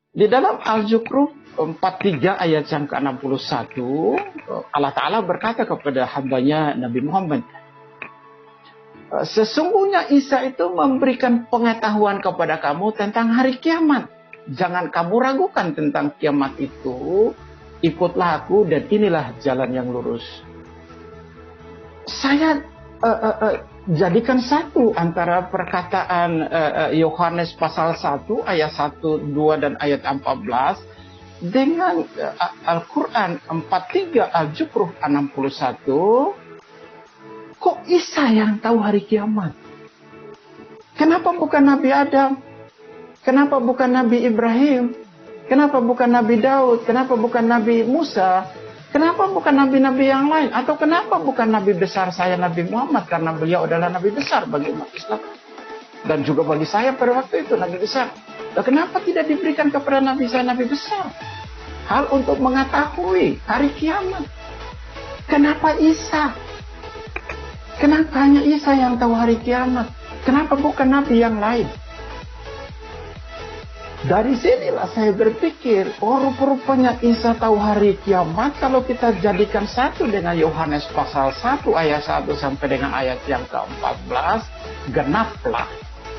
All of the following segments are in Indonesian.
Di dalam Al-Zukhruf 43 ayat yang ke-61, Allah Ta'ala berkata kepada hambanya Nabi Muhammad, sesungguhnya Isa itu memberikan pengetahuan kepada kamu tentang hari kiamat. Jangan kamu ragukan tentang kiamat itu. Ikutlah aku dan inilah jalan yang lurus. Saya jadikan satu antara perkataan Yohanes pasal 1 ayat 1, 2 dan ayat 14 dengan Al-Quran 43 Al-Zukhruf 61. Kok Isa yang tahu hari kiamat? Kenapa bukan Nabi Adam? Kenapa bukan Nabi Ibrahim? Kenapa bukan Nabi Daud? Kenapa bukan Nabi Musa? Kenapa bukan nabi-nabi yang lain? Atau kenapa bukan nabi besar saya Nabi Muhammad? Karena beliau adalah nabi besar bagi umat Islam. Dan juga bagi saya pada waktu itu nabi besar. Dan kenapa tidak diberikan kepada nabi saya nabi besar? Hal untuk mengetahui hari kiamat. Kenapa Isa? Kenapa hanya Isa yang tahu hari kiamat? Kenapa bukan nabi yang lain? Dari sinilah saya berpikir, rupa-rupanya Isa tahu hari kiamat. Kalau kita jadikan satu dengan Yohanes pasal 1 ayat 1 sampai dengan ayat yang ke-14, genaplah.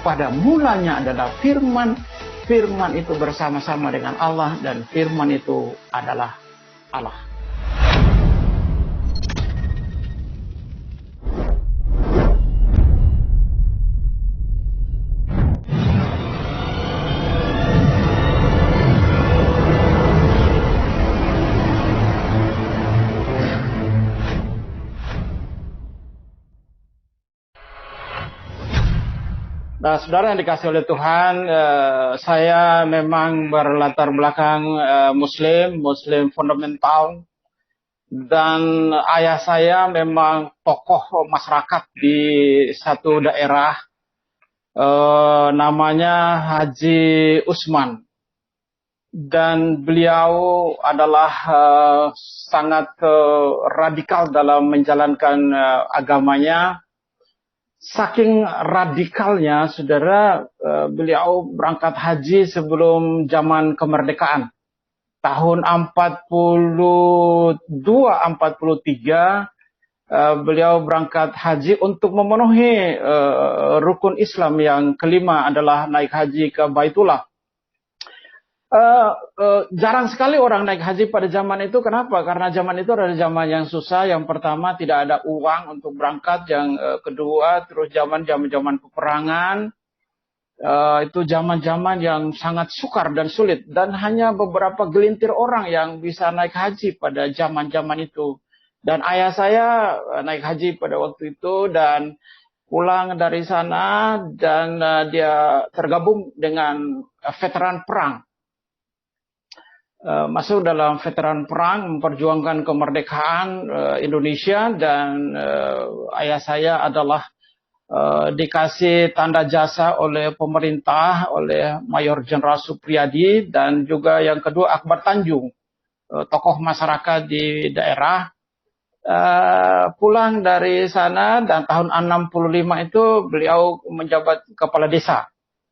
Pada mulanya adalah firman, firman itu bersama-sama dengan Allah, dan firman itu adalah Allah. Nah, saudara yang dikasih oleh Tuhan, saya memang berlatar belakang Muslim fundamental, dan ayah saya memang tokoh masyarakat di satu daerah, namanya Haji Usman, dan beliau adalah sangat radikal dalam menjalankan agamanya. Saking radikalnya, saudara, beliau berangkat haji sebelum zaman kemerdekaan. Tahun 42-43, beliau berangkat haji untuk memenuhi rukun Islam yang kelima adalah naik haji ke Baitullah. Jarang sekali orang naik haji pada zaman itu. Kenapa? Karena zaman itu adalah zaman yang susah. Yang pertama, tidak ada uang untuk berangkat. Yang kedua, terus zaman peperangan. Itu zaman-zaman yang sangat sukar dan sulit. Dan hanya beberapa gelintir orang yang bisa naik haji pada zaman-zaman itu. Dan ayah saya naik haji pada waktu itu dan pulang dari sana, dan dia tergabung dengan veteran perang. Masuk dalam veteran perang, memperjuangkan kemerdekaan Indonesia, dan ayah saya adalah dikasih tanda jasa oleh pemerintah, oleh Mayor Jenderal Supriyadi, dan juga yang kedua Akbar Tanjung, tokoh masyarakat di daerah. Pulang dari sana, dan tahun 65 itu beliau menjabat kepala desa.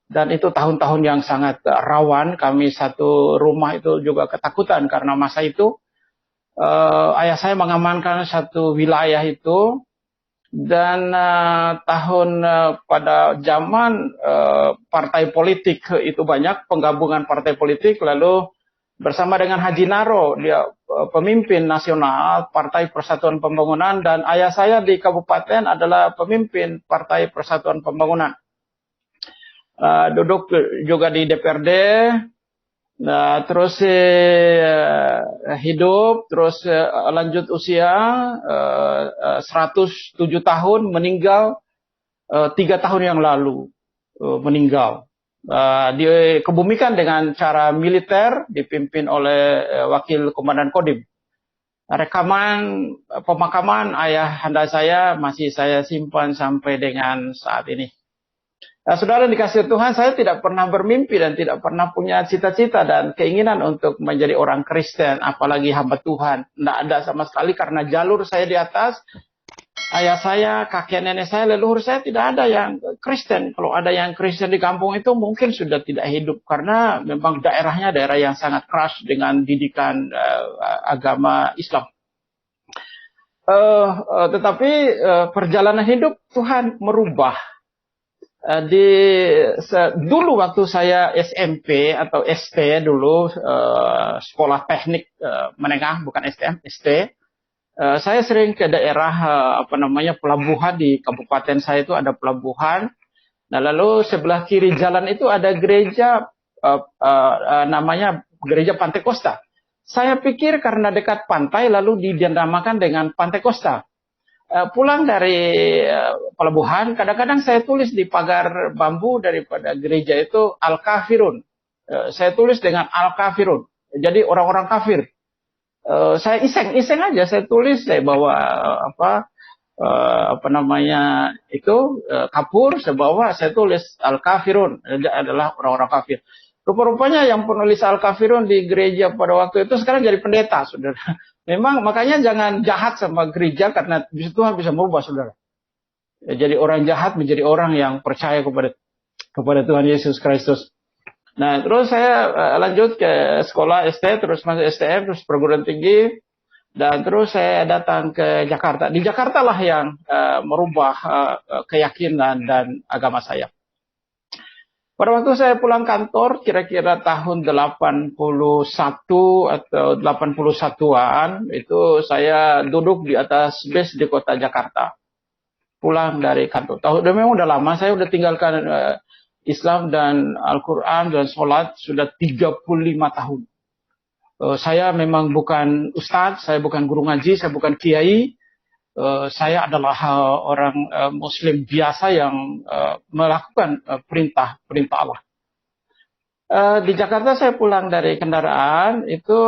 Dan itu tahun-tahun yang sangat rawan. Kami satu rumah itu juga ketakutan karena masa itu ayah saya mengamankan satu wilayah itu. Dan pada zaman partai politik itu banyak, penggabungan partai politik, lalu bersama dengan Haji Naro, dia pemimpin nasional Partai Persatuan Pembangunan, dan ayah saya di kabupaten adalah pemimpin Partai Persatuan Pembangunan. Duduk juga di DPRD, terus hidup, terus lanjut usia 107 tahun, meninggal 3 tahun yang lalu, meninggal. Dikebumikan dengan cara militer, dipimpin oleh Wakil Komandan Kodim. Rekaman pemakaman ayah anda saya masih saya simpan sampai dengan saat ini. Saudara dikasih Tuhan, saya tidak pernah bermimpi dan tidak pernah punya cita-cita dan keinginan untuk menjadi orang Kristen, apalagi hamba Tuhan. Tidak ada sama sekali, karena jalur saya di atas ayah saya, kakek nenek saya, leluhur saya tidak ada yang Kristen. Kalau ada yang Kristen di kampung itu mungkin sudah tidak hidup karena memang daerahnya daerah yang sangat keras dengan didikan agama Islam. Tetapi perjalanan hidup Tuhan merubah. Dulu waktu saya SMP atau ST dulu, sekolah teknik menengah, bukan STM, ST, saya sering ke daerah pelabuhan di kabupaten saya itu ada pelabuhan. Nah, lalu sebelah kiri jalan itu ada gereja namanya Gereja Pantai Costa. Saya pikir karena dekat pantai lalu dinamakan dengan Pantai Costa. Pulang dari pelabuhan, kadang-kadang saya tulis di pagar bambu daripada gereja itu Al-Kafirun. Saya tulis dengan Al-Kafirun. Jadi orang-orang kafir. Saya iseng aja, saya tulis, saya bawa kapur, saya bawa, saya tulis Al-Kafirun adalah orang-orang kafir. Rupa-rupanya yang penulis Al-Kafirun di gereja pada waktu itu sekarang jadi pendeta, saudara. Memang makanya jangan jahat sama gereja karena Tuhan bisa merubah, saudara. Jadi orang jahat menjadi orang yang percaya kepada Tuhan Yesus Kristus. Nah, terus saya lanjut ke sekolah ST, terus masuk STM, terus perguruan tinggi, dan terus saya datang ke Jakarta. Di Jakarta lah yang merubah keyakinan dan agama saya. Pada waktu saya pulang kantor, kira-kira tahun 81 atau 81-an, itu saya duduk di atas bis di kota Jakarta. Pulang dari kantor. Memang udah lama, saya udah tinggalkan Islam dan Al-Quran dan sholat sudah 35 tahun. Saya memang bukan ustadz, saya bukan guru ngaji, saya bukan kiai. Saya adalah orang Muslim biasa yang melakukan perintah Allah. Di Jakarta saya pulang dari kendaraan itu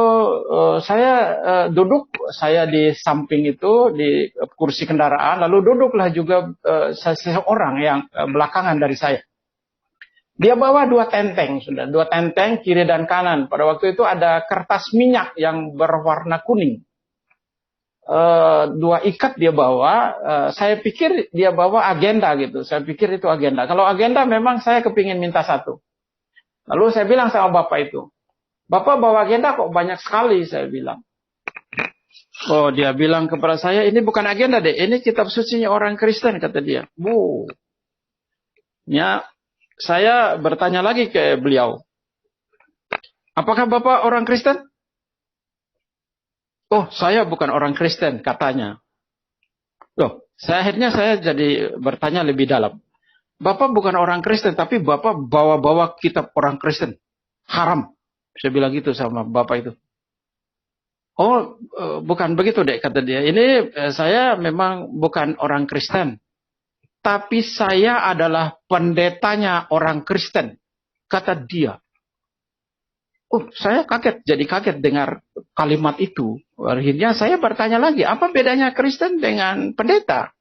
saya duduk, saya di samping itu di kursi kendaraan, lalu duduklah juga seseorang yang belakangan dari saya. Dia bawa dua tenteng, kiri dan kanan. Pada waktu itu ada kertas minyak yang berwarna kuning. Dua ikat dia bawa, saya pikir dia bawa agenda gitu, saya pikir itu agenda. Kalau agenda memang saya kepingin minta satu. Lalu saya bilang sama bapak itu, Bapak bawa agenda kok banyak sekali, saya bilang. Oh, dia bilang kepada saya, ini bukan agenda deh, ini kitab sucinya orang Kristen, kata dia. Ya, saya bertanya lagi ke beliau, apakah Bapak orang Kristen? Oh, saya bukan orang Kristen, katanya. Loh, akhirnya saya jadi bertanya lebih dalam. Bapak bukan orang Kristen, tapi Bapak bawa-bawa kitab orang Kristen. Haram. Saya bilang gitu sama Bapak itu. Oh, bukan begitu deh, kata dia. Ini saya memang bukan orang Kristen. Tapi saya adalah pendetanya orang Kristen. Kata dia. Oh, saya jadi kaget dengar kalimat itu. Akhirnya saya bertanya lagi, apa bedanya Kristen dengan pendeta?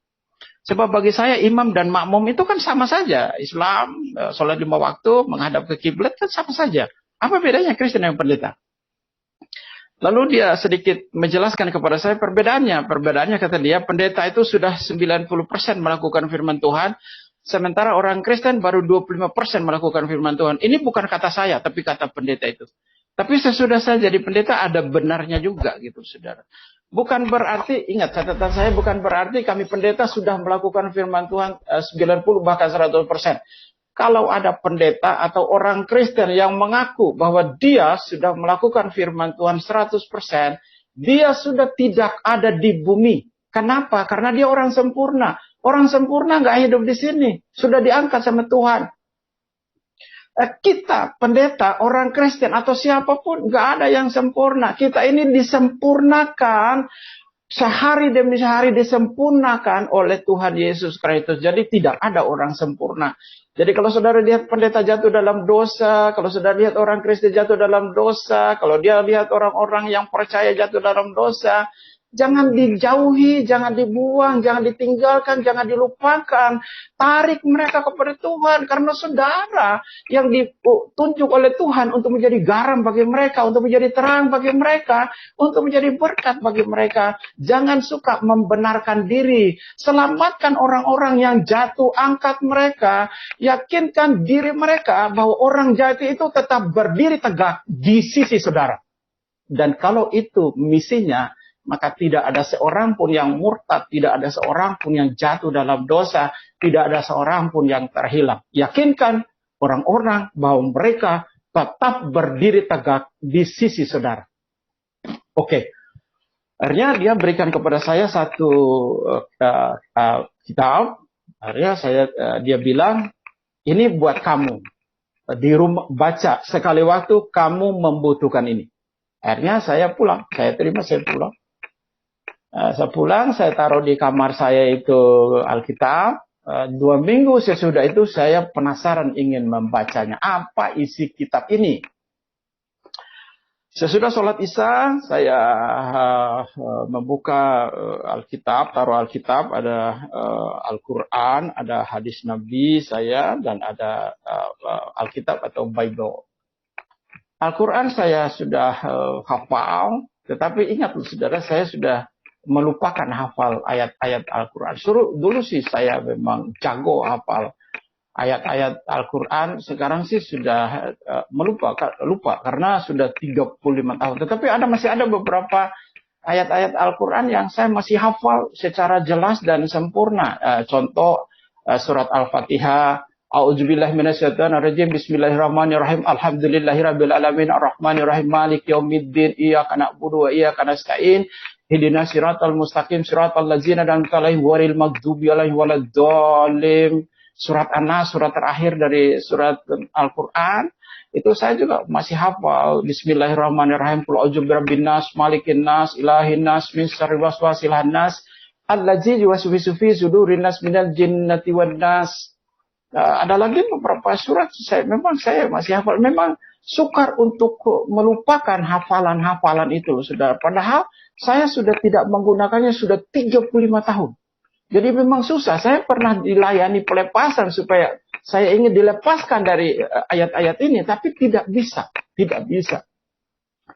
Sebab bagi saya imam dan makmum itu kan sama saja. Islam, sholat 5 waktu, menghadap ke kiblat kan sama saja. Apa bedanya Kristen dengan pendeta? Lalu dia sedikit menjelaskan kepada saya perbedaannya. Perbedaannya kata dia, pendeta itu sudah 90% melakukan firman Tuhan. Sementara orang Kristen baru 25% melakukan firman Tuhan. Ini bukan kata saya, tapi kata pendeta itu. Tapi sesudah saya jadi pendeta ada benarnya juga gitu, saudara. Bukan berarti, ingat catatan saya, bukan berarti kami pendeta sudah melakukan firman Tuhan 90 bahkan 100%. Kalau ada pendeta atau orang Kristen yang mengaku bahwa dia sudah melakukan firman Tuhan 100%, dia sudah tidak ada di bumi. Kenapa? Karena dia orang sempurna. Orang sempurna nggak hidup di sini. Sudah diangkat sama Tuhan. Kita, pendeta, orang Kristen, atau siapapun, nggak ada yang sempurna. Kita ini disempurnakan, sehari demi sehari disempurnakan oleh Tuhan Yesus Kristus. Jadi tidak ada orang sempurna. Jadi kalau saudara lihat pendeta jatuh dalam dosa, kalau saudara lihat orang Kristen jatuh dalam dosa, kalau dia lihat orang-orang yang percaya jatuh dalam dosa, Jangan dijauhi, jangan dibuang, jangan ditinggalkan, jangan dilupakan. Tarik mereka kepada Tuhan, karena saudara yang ditunjuk oleh Tuhan untuk menjadi garam bagi mereka, untuk menjadi terang bagi mereka, untuk menjadi berkat bagi mereka. Jangan suka membenarkan diri. Selamatkan orang-orang yang jatuh, angkat mereka. Yakinkan diri mereka bahwa orang jatuh itu tetap berdiri tegak di sisi saudara. Dan kalau itu misinya, maka tidak ada seorang pun yang murtad, tidak ada seorang pun yang jatuh dalam dosa, tidak ada seorang pun yang terhilang. Yakinkan orang-orang bahwa mereka tetap berdiri tegak di sisi saudara. Oke. Akhirnya dia berikan kepada saya satu kitab. Akhirnya dia bilang, ini buat kamu. Di rumah baca sekali waktu kamu membutuhkan ini. Akhirnya saya pulang. Saya terima, saya pulang. Saya pulang, saya taruh di kamar saya itu Alkitab. 2 minggu sesudah itu saya penasaran ingin membacanya. Apa isi kitab ini? Sesudah sholat Isya, saya membuka Alkitab, taruh Alkitab, ada Al-Quran, ada hadis Nabi saya, dan ada Alkitab atau Bible. Al-Quran saya sudah hafal, tetapi ingat saudara, saya sudah melupakan hafal ayat-ayat Al-Quran. Dulu sih saya memang jago hafal ayat-ayat Al-Quran. Sekarang sih sudah lupa karena sudah 35 tahun. Tetapi masih ada beberapa ayat-ayat Al-Quran yang saya masih hafal secara jelas dan sempurna. Contoh surat Al-Fatihah. A'udzubillahi minasyaitonirrajim. Bismillahirrahmanirrahim. Alhamdulillahirabbil alamin arrahmanirrahim maliki yaumiddin iyyaka na'budu wa iyyaka nasta'in. Ihdinas siratal mustaqim siratal ladzina an'amta 'alaihim ghairil maghdubi alaihim waladdallin. Surat An-Nas, surat terakhir dari surat Al-Quran, itu saya juga masih hafal. Bismillahirrahmanirrahim. Qul a'udzu birabbin nas, malikin nas, ilahin nas, min syarril waswasil khannas, allazi yuwaswisu fi sudurin nas minal jinnati wan nas. Ada lagi beberapa surat saya masih hafal. Memang sukar untuk melupakan hafalan-hafalan itu, saudara. Padahal saya sudah tidak menggunakannya sudah 35 tahun. Jadi memang susah. Saya pernah dilayani pelepasan supaya saya ingin dilepaskan dari ayat-ayat ini, tapi tidak bisa. Tidak bisa.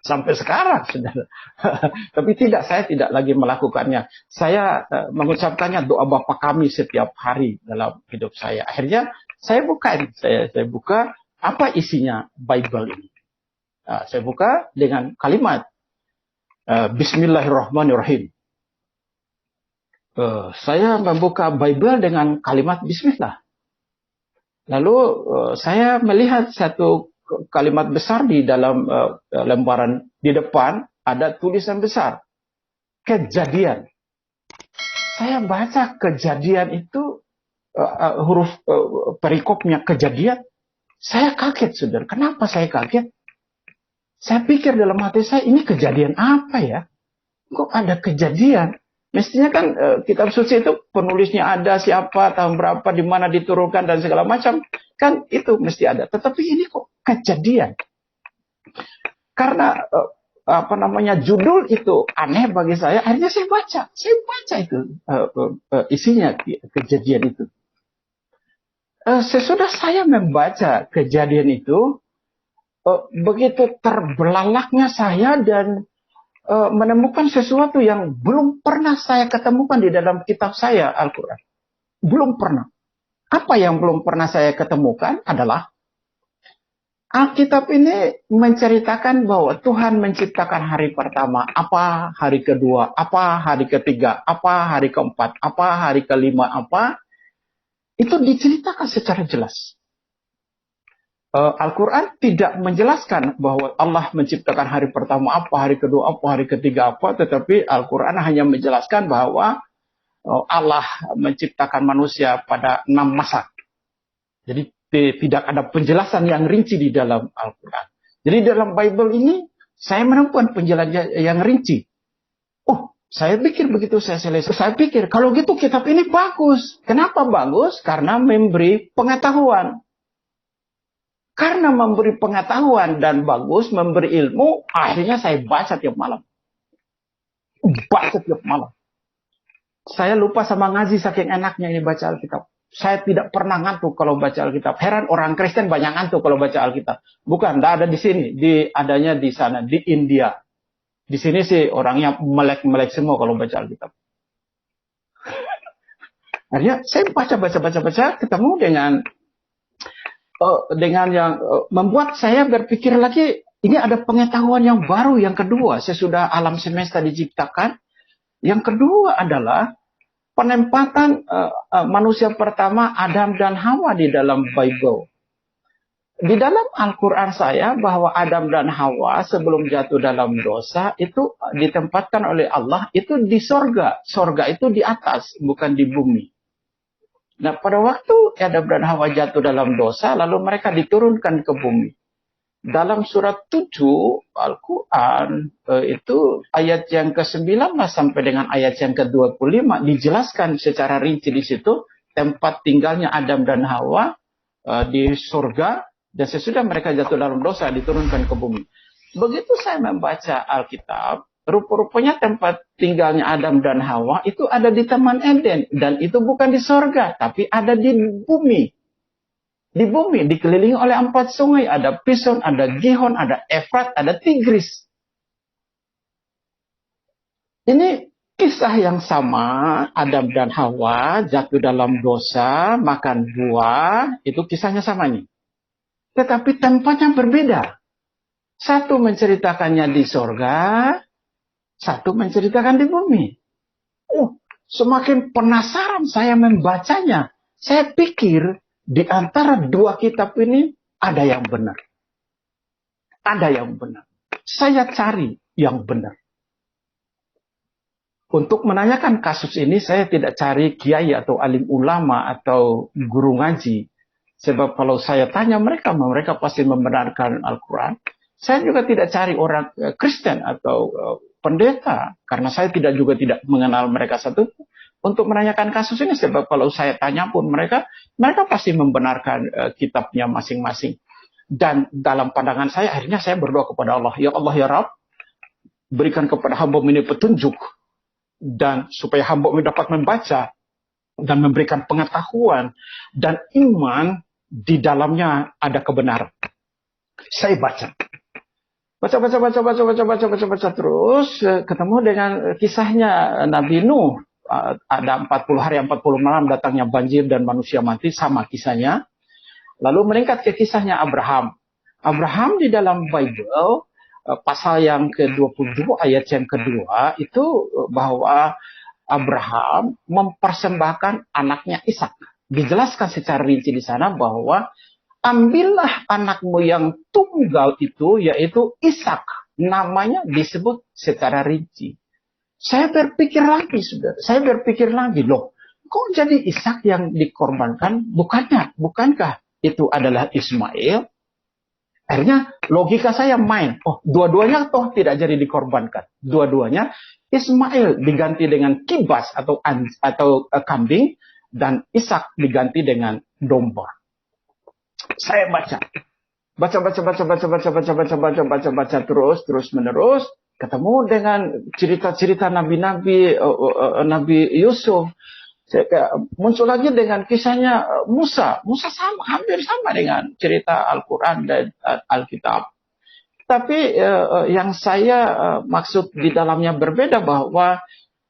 Sampai sekarang, saudara. Tapi saya tidak lagi melakukannya. Saya mengucapkannya doa Bapa kami setiap hari dalam hidup saya. Akhirnya saya buka ini. Saya buka apa isinya Bible ini. Saya buka dengan kalimat Bismillahirrahmanirrahim. Saya membuka Bible dengan kalimat Bismillah. Lalu saya melihat satu kalimat besar di dalam lembaran di depan, ada tulisan besar, Kejadian. Saya baca Kejadian itu huruf perikopnya Kejadian. Saya kaget, saudara. Kenapa saya kaget? Saya pikir dalam hati saya, ini kejadian apa ya? Kok ada kejadian? Mestinya kan kitab suci itu penulisnya ada, siapa, tahun berapa, di mana diturunkan, dan segala macam. Kan itu mesti ada. Tetapi ini kok Kejadian. Karena judul itu aneh bagi saya, akhirnya saya baca itu isinya Kejadian itu. Sesudah saya membaca Kejadian itu, begitu terbelalaknya saya dan menemukan sesuatu yang belum pernah saya ketemukan di dalam kitab saya, Al-Quran. Belum pernah. Apa yang belum pernah saya ketemukan adalah Alkitab ini menceritakan bahwa Tuhan menciptakan hari pertama, apa hari kedua, apa hari ketiga, apa hari keempat, apa hari kelima, apa. Itu diceritakan secara jelas. Al-Quran tidak menjelaskan bahwa Allah menciptakan hari pertama apa, hari kedua apa, hari ketiga apa, tetapi Al-Quran hanya menjelaskan bahwa Allah menciptakan manusia pada 6 masa. Jadi tidak ada penjelasan yang rinci di dalam Al-Quran. Jadi dalam Bible ini saya menemukan penjelasan yang rinci. Saya pikir begitu saya selesai, saya pikir kalau gitu kitab ini bagus. Kenapa bagus? Karena memberi pengetahuan. Karena memberi pengetahuan dan bagus, memberi ilmu, akhirnya saya baca tiap malam. baca tiap malam. Saya lupa sama ngaji saking enaknya ini baca Alkitab. Saya tidak pernah ngantuk kalau baca Alkitab. Heran orang Kristen banyak ngantuk kalau baca Alkitab. Bukan, tidak ada di sini. Adanya di sana, di India. Di sini sih orangnya melek-melek semua kalau baca Alkitab. Akhirnya saya baca, ketemu dengan yang membuat saya berpikir lagi, ini ada pengetahuan yang baru yang kedua. Sesudah alam semesta diciptakan, yang kedua adalah penempatan manusia pertama Adam dan Hawa di dalam Bible. Di dalam Al-Quran saya bahwa Adam dan Hawa sebelum jatuh dalam dosa itu ditempatkan oleh Allah itu di sorga. Sorga itu di atas, bukan di bumi. Nah, pada waktu Adam dan Hawa jatuh dalam dosa, lalu mereka diturunkan ke bumi. Dalam surat 7 Al-Quran itu ayat yang ke-19 sampai dengan ayat yang ke-25 dijelaskan secara rinci di situ tempat tinggalnya Adam dan Hawa di surga, dan sesudah mereka jatuh dalam dosa diturunkan ke bumi. Begitu saya membaca Alkitab, rupa-rupanya tempat tinggalnya Adam dan Hawa itu ada di Taman Eden, dan itu bukan di surga tapi ada di bumi. Di bumi dikelilingi oleh 4 sungai, ada Pison, ada Gihon, ada Efrat, ada Tigris. Ini kisah yang sama, Adam dan Hawa jatuh dalam dosa, makan buah, itu kisahnya sama nih. Tetapi tempatnya berbeda. Satu menceritakannya di sorga, satu menceritakan di bumi. Semakin penasaran saya membacanya. Saya pikir di antara dua kitab ini ada yang benar. Ada yang benar. Saya cari yang benar. Untuk menanyakan kasus ini, saya tidak cari kiai atau alim ulama atau guru ngaji. Sebab kalau saya tanya mereka pasti membenarkan Al-Quran. Saya juga tidak cari orang Kristen atau pendeta. Karena saya juga tidak mengenal mereka satu untuk menanyakan kasus ini, sebab kalau saya tanya pun mereka pasti membenarkan kitabnya masing-masing. Dan dalam pandangan saya, akhirnya saya berdoa kepada Allah, ya Allah ya Rabb, berikan kepada hamba ini petunjuk, dan supaya hamba ini dapat membaca dan memberikan pengetahuan dan iman di dalamnya ada kebenaran. Saya baca terus ketemu dengan kisahnya Nabi Nuh. Ada 40 hari 40 malam datangnya banjir dan manusia mati, sama kisahnya. Lalu meningkat ke kisahnya Abraham. Abraham di dalam Bible pasal yang ke-22 ayat yang kedua itu bahwa Abraham mempersembahkan anaknya Ishak. Dijelaskan secara rinci di sana bahwa ambillah anakmu yang tunggal itu, yaitu Ishak. Namanya disebut secara rinci. Saya berpikir lagi, loh, kok jadi Ishak yang dikorbankan? Bukankah itu adalah Ismail? Akhirnya logika saya main. Dua-duanya toh tidak jadi dikorbankan. Dua-duanya Ismail diganti dengan kibas atau kambing, dan Ishak diganti dengan domba. Saya baca terus menerus. Ketemu dengan cerita-cerita nabi-nabi, Nabi Yusuf. Muncul lagi dengan kisahnya Musa. Musa hampir sama dengan cerita Al-Quran dan Alkitab. Tapi yang saya maksud di dalamnya berbeda, bahwa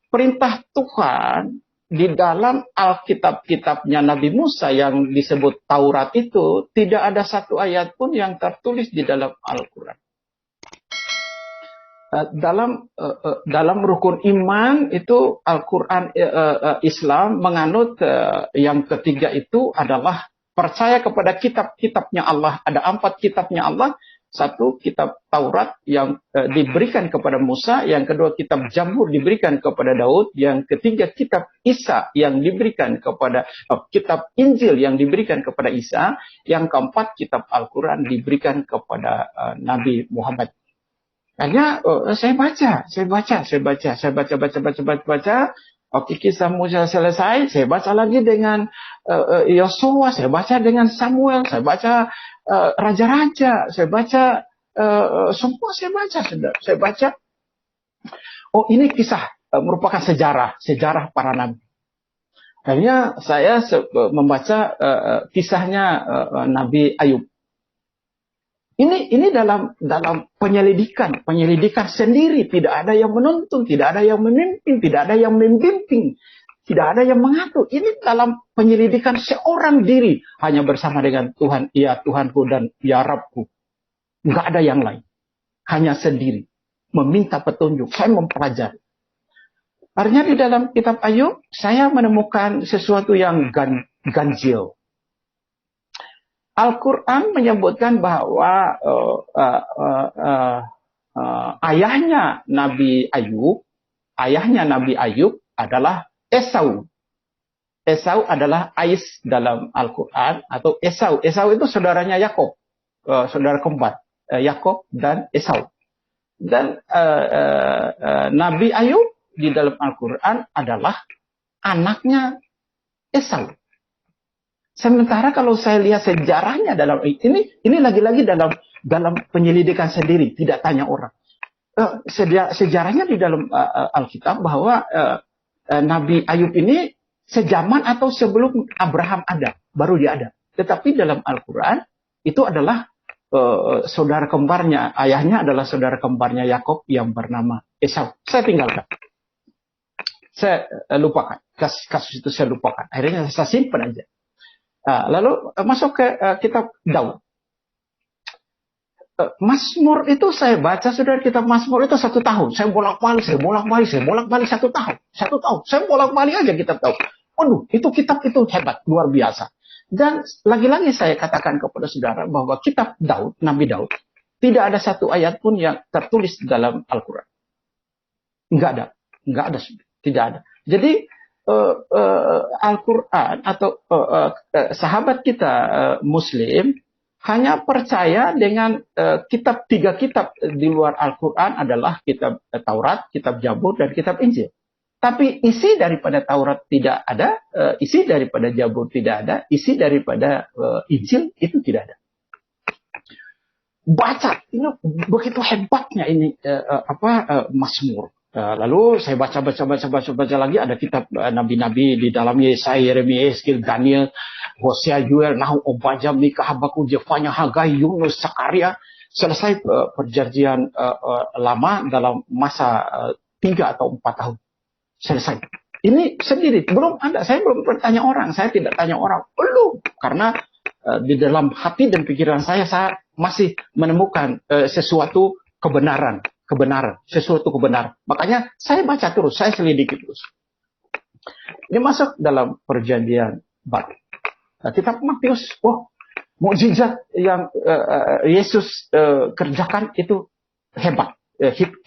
perintah Tuhan di dalam Alkitab-kitabnya Nabi Musa yang disebut Taurat itu tidak ada satu ayat pun yang tertulis di dalam Al-Quran. Dalam rukun iman itu Al-Quran Islam menganut yang ketiga itu adalah percaya kepada kitab-kitabnya Allah. Ada 4 kitabnya Allah. 1 kitab Taurat yang diberikan kepada Musa, yang kedua kitab Zabur diberikan kepada Daud, yang ketiga kitab Isa yang diberikan kepada kitab Injil yang diberikan kepada Isa, yang keempat kitab Al-Quran diberikan kepada Nabi Muhammad. Akhirnya saya baca. Oke, kisah Musa selesai, saya baca lagi dengan Yosua, saya baca dengan Samuel, saya baca raja-raja, saya baca semua saya baca. oh ini kisah, merupakan sejarah para nabi. Akhirnya saya membaca kisahnya Nabi Ayub. Ini dalam penyelidikan sendiri, tidak ada yang menuntun, tidak ada yang memimpin, tidak ada yang membimbing, tidak ada yang mengatur. Ini dalam penyelidikan seorang diri, hanya bersama dengan Tuhan, ya Tuhanku dan ya Rabbku. Nggak ada yang lain, hanya sendiri, meminta petunjuk. Saya mempelajari. Artinya di dalam kitab Ayub, saya menemukan sesuatu yang ganjil. Al-Quran menyebutkan bahwa ayahnya Nabi Ayub adalah Esau. Esau adalah Ais dalam Al-Quran, atau Esau. Esau itu saudaranya Yakob, saudara kembar Yakob dan Esau. Dan Nabi Ayub di dalam Al-Quran adalah anaknya Esau. Sementara kalau saya lihat sejarahnya dalam ini lagi-lagi dalam penyelidikan sendiri, tidak tanya orang. Sejarahnya di dalam Alkitab bahwa Nabi Ayub ini sejaman atau sebelum Abraham ada, baru dia ada. Tetapi dalam Al-Quran itu adalah saudara kembarnya, ayahnya adalah saudara kembarnya Yakob yang bernama Esau. Saya tinggalkan. Saya lupakan. Kasus itu saya lupakan. Akhirnya saya simpan aja. Lalu masuk ke kitab Daud. Mazmur itu saya baca, saudara, kitab Mazmur itu 1 tahun. Saya bolak-balik 1 tahun. 1 tahun. Saya bolak-balik aja kitab Daud. Waduh, itu kitab itu hebat, luar biasa. Dan lagi-lagi saya katakan kepada saudara bahwa kitab Daud, Nabi Daud, tidak ada satu ayat pun yang tertulis dalam Al-Quran. Enggak ada. Tidak ada. Jadi Al-Quran atau sahabat kita Muslim hanya percaya dengan tiga kitab di luar Al-Quran adalah kitab Taurat, kitab Zabur, dan kitab Injil. Tapi isi daripada Taurat tidak ada, isi daripada Zabur tidak ada, isi daripada Injil itu tidak ada. Baca, ini begitu hebatnya ini Mazmur. Lalu saya baca lagi, ada kitab nabi-nabi di dalamnya, Yesaya, Yeremia, Yeskiel, Daniel, Hosea, Yoel, Nahum, Obadja, Mika, Habakuk, Zefanya, Hagai, Yunus, Zakaria. Selesai perjanjian lama dalam masa 3 atau 4 tahun. Selesai. Ini sendiri, belum ada. Saya belum bertanya orang, saya tidak tanya orang. Belum, karena di dalam hati dan pikiran saya masih menemukan sesuatu kebenaran. Makanya saya baca terus, saya selidiki terus. Ini masuk dalam perjanjian baru. Kitab Matius, mukjizat yang Yesus kerjakan itu hebat.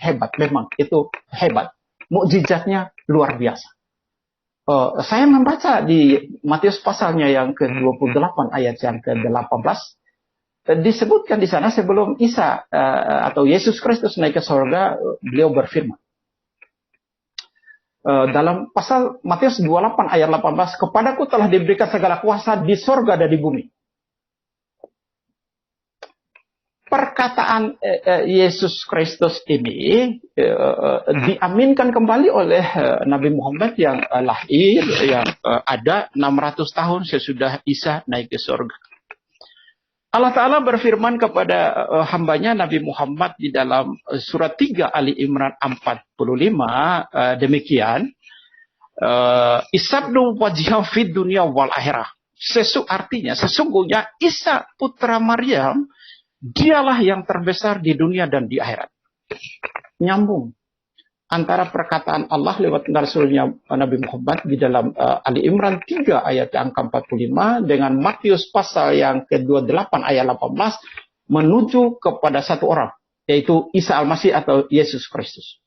Hebat, memang itu hebat. Mukjizatnya luar biasa. Saya membaca di Matius pasalnya yang ke-28 ayat yang ke-18. Disebutkan di sana sebelum Isa atau Yesus Kristus naik ke surga, beliau berfirman. Dalam pasal Matius 28 ayat 18, kepadaku telah diberikan segala kuasa di surga dan di bumi. Perkataan Yesus Kristus ini diaminkan kembali oleh Nabi Muhammad yang lahir, yang ada 600 tahun sesudah Isa naik ke surga. Allah Ta'ala berfirman kepada hambanya Nabi Muhammad di dalam surat 3 Ali Imran 45, demikian, Isabnu wajhah fid dunia wal akhirah. Artinya, sesungguhnya Isa putra Maryam, dialah yang terbesar di dunia dan di akhirat. Nyambung antara perkataan Allah lewat Rasulnya Nabi Muhammad di dalam Ali Imran 3 ayat yang ke-45 dengan Matius pasal yang ke-28 ayat 18 menuju kepada satu orang, yaitu Isa Al-Masih atau Yesus Kristus.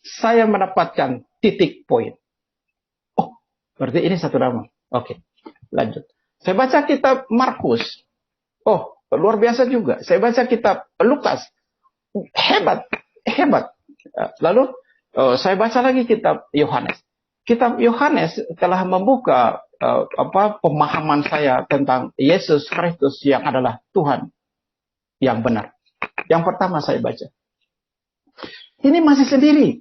Saya mendapatkan titik poin. Oh, berarti ini satu nama. Oke, lanjut. Saya baca kitab Markus. Oh, luar biasa juga. Saya baca kitab Lukas. Hebat. Lalu saya baca lagi kitab Yohanes. Kitab Yohanes telah membuka pemahaman saya tentang Yesus Kristus yang adalah Tuhan yang benar. Yang pertama saya baca. Ini masih sendiri,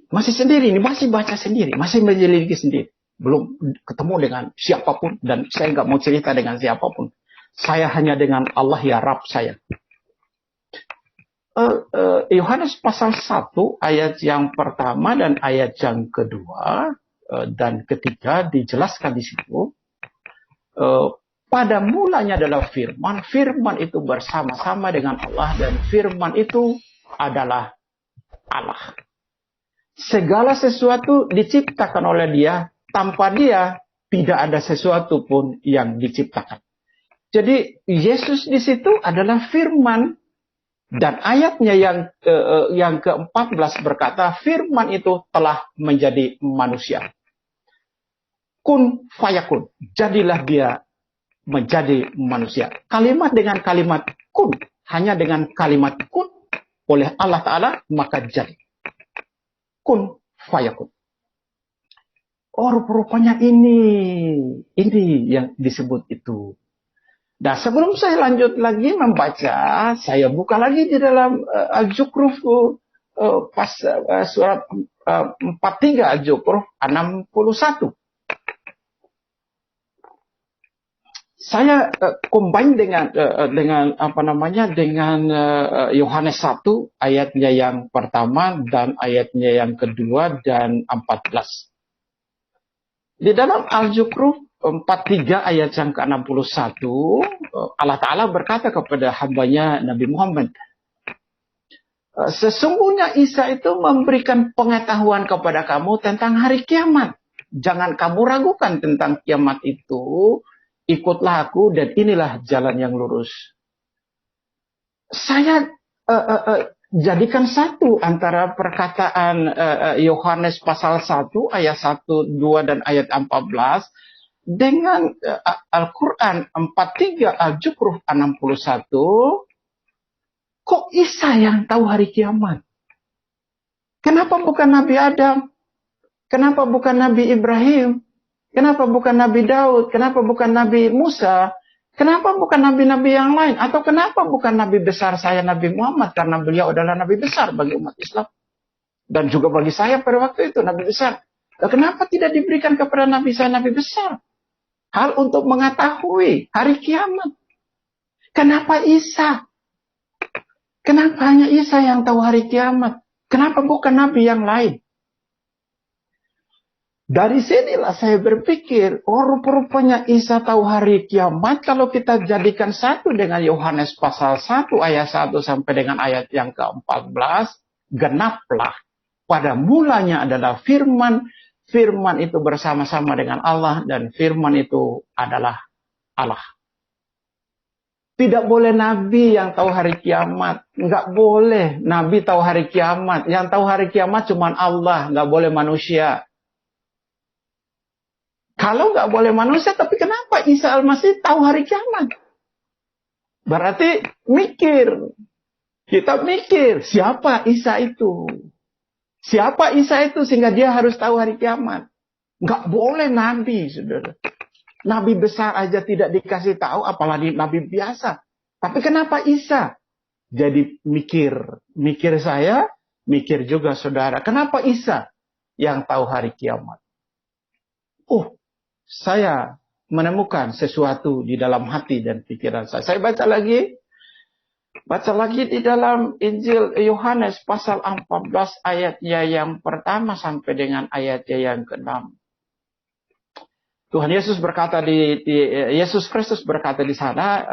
ini masih baca sendiri, masih menyelidiki sendiri. Belum ketemu dengan siapapun, dan saya nggak mau cerita dengan siapapun. Saya hanya dengan Allah ya Rabb saya. Yohanes pasal 1 ayat yang pertama dan ayat yang kedua dan ketiga dijelaskan di situ. Pada mulanya adalah firman, firman itu bersama-sama dengan Allah, dan firman itu adalah Allah. Segala sesuatu diciptakan oleh Dia, tanpa Dia tidak ada sesuatu pun yang diciptakan. Jadi Yesus di situ adalah firman, dan ayatnya yang ke-14 berkata, firman itu telah menjadi manusia. Kun fayakun, jadilah Dia menjadi manusia. Kalimat dengan kalimat kun, hanya dengan kalimat kun oleh Allah Ta'ala, maka jadi. Kun fayakun. Oh, rupanya ini yang disebut itu. Nah, sebelum saya lanjut lagi membaca, saya buka lagi di dalam Al-Zukhruf surat 43 Al-Zukhruf 61. Saya combine dengan Yohanes 1 ayatnya yang pertama dan ayatnya yang kedua dan 14. Di dalam Al-Zukhruf 43 ayat yang ke-61, Allah Ta'ala berkata kepada hambanya Nabi Muhammad, sesungguhnya Isa itu memberikan pengetahuan kepada kamu tentang hari kiamat. Jangan kamu ragukan tentang kiamat itu. Ikutlah aku dan inilah jalan yang lurus. Saya jadikan satu antara perkataan Yohanes pasal 1 ayat 1, 2 dan ayat 14 dengan Al-Quran 43 Al-Zukhruf 61. Kok Isa yang tahu hari kiamat? Kenapa bukan Nabi Adam? Kenapa bukan Nabi Ibrahim? Kenapa bukan Nabi Daud? Kenapa bukan Nabi Musa? Kenapa bukan nabi-nabi yang lain? Atau kenapa bukan Nabi besar saya Nabi Muhammad? Karena beliau adalah Nabi besar bagi umat Islam. Dan juga bagi saya pada waktu itu Nabi besar. Kenapa tidak diberikan kepada Nabi saya Nabi besar? Hal untuk mengetahui hari kiamat. Kenapa Isa? Kenapa hanya Isa yang tahu hari kiamat? Kenapa bukan Nabi yang lain? Dari sinilah saya berpikir, oh rupanya Isa tahu hari kiamat. Kalau kita jadikan satu dengan Yohanes pasal 1 ayat 1 sampai dengan ayat yang ke-14, genaplah. Pada mulanya adalah firman, firman itu bersama-sama dengan Allah, dan firman itu adalah Allah. Tidak boleh Nabi yang tahu hari kiamat. Nggak boleh Nabi tahu hari kiamat. Yang tahu hari kiamat cuma Allah, nggak boleh manusia. Kalau nggak boleh manusia, tapi kenapa Isa Al-Masih tahu hari kiamat? Berarti mikir. Kita mikir, siapa Isa itu? Siapa Isa itu sehingga dia harus tahu hari kiamat? Nggak boleh Nabi, saudara. Nabi besar aja tidak dikasih tahu, apalagi Nabi biasa. Tapi kenapa Isa? Jadi mikir. Mikir saya, mikir juga saudara. Kenapa Isa yang tahu hari kiamat? Oh, saya menemukan sesuatu di dalam hati dan pikiran saya. Saya baca lagi di dalam Injil Yohanes pasal 14 ayatnya yang pertama sampai dengan ayatnya yang ke-6. Tuhan Yesus berkata Yesus Kristus berkata di sana,